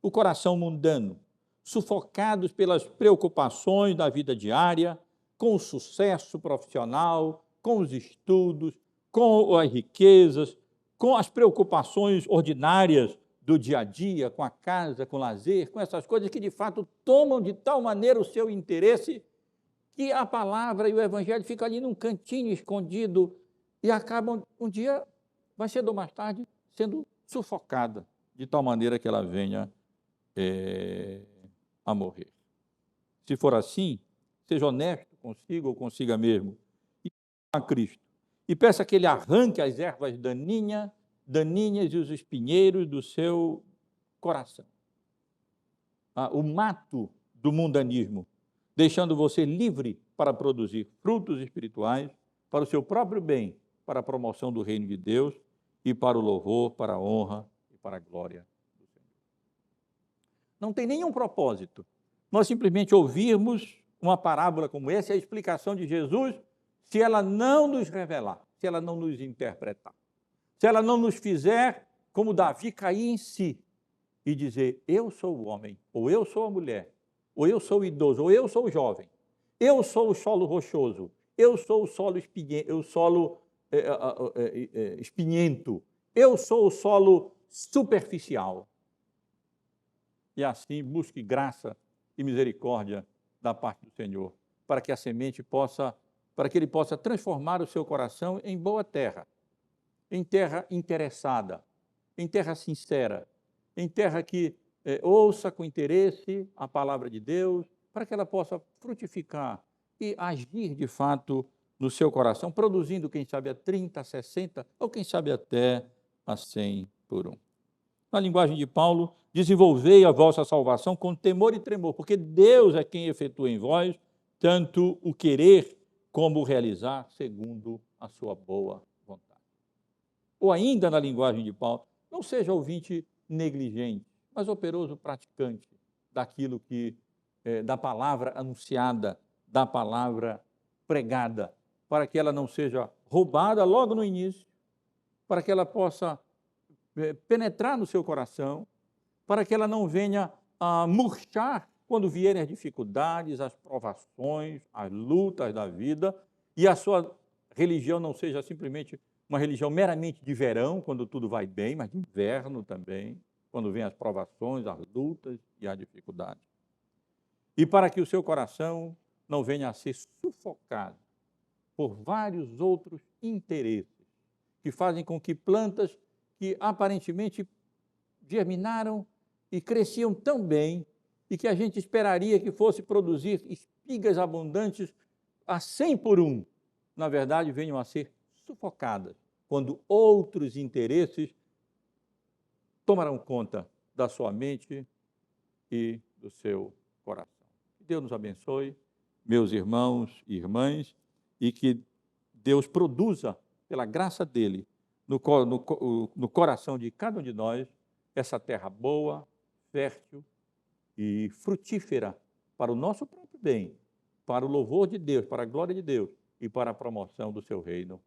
O coração mundano, sufocados pelas preocupações da vida diária, com o sucesso profissional, com os estudos, com as riquezas, com as preocupações ordinárias do dia a dia, com a casa, com o lazer, com essas coisas que de fato tomam de tal maneira o seu interesse que a palavra e o evangelho ficam ali num cantinho escondido e acabam um dia, mais cedo ou mais tarde, sendo sufocada de tal maneira que ela venha a morrer. Se for assim, seja honesto consigo ou consiga mesmo e a Cristo e peça que Ele arranque as ervas daninhas e os espinheiros do seu coração. O mato do mundanismo, deixando você livre para produzir frutos espirituais para o seu próprio bem, para a promoção do reino de Deus e para o louvor, para a honra e para a glória do Senhor. Não tem nenhum propósito nós simplesmente ouvirmos uma parábola como essa, a explicação de Jesus, se ela não nos revelar, se ela não nos interpretar, se ela não nos fizer, como Davi, cair em si e dizer, eu sou o homem, ou eu sou a mulher, ou eu sou o idoso, ou eu sou o jovem, eu sou o solo rochoso, eu sou o solo espinhento, eu sou o solo superficial. E assim busque graça e misericórdia da parte do Senhor, para que a semente para que ele possa transformar o seu coração em boa terra, em terra interessada, em terra sincera, em terra que ouça com interesse a palavra de Deus, para que ela possa frutificar e agir de fato no seu coração, produzindo, quem sabe, a 30, a 60 ou quem sabe até a 100 por um. Na linguagem de Paulo, desenvolvei a vossa salvação com temor e tremor, porque Deus é quem efetua em vós tanto o querer como o realizar segundo a sua boa vontade. Ou ainda na linguagem de Paulo, não seja ouvinte negligente, mas operoso praticante daquilo que, da palavra anunciada, da palavra pregada, para que ela não seja roubada logo no início, para que ela possa penetrar no seu coração, para que ela não venha a murchar quando vierem as dificuldades, as provações, as lutas da vida, e a sua religião não seja simplesmente uma religião meramente de verão, quando tudo vai bem, mas de inverno também, quando vêm as provações, as lutas e as dificuldades. E para que o seu coração não venha a ser sufocado por vários outros interesses que fazem com que plantas que aparentemente germinaram e cresciam tão bem e que a gente esperaria que fosse produzir espigas abundantes a 100 por um, na verdade, venham a ser sufocadas quando outros interesses tomarão conta da sua mente e do seu coração. Que Deus nos abençoe, meus irmãos e irmãs, e que Deus produza, pela graça dele, no coração de cada um de nós, essa terra boa, fértil e frutífera para o nosso próprio bem, para o louvor de Deus, para a glória de Deus e para a promoção do seu reino.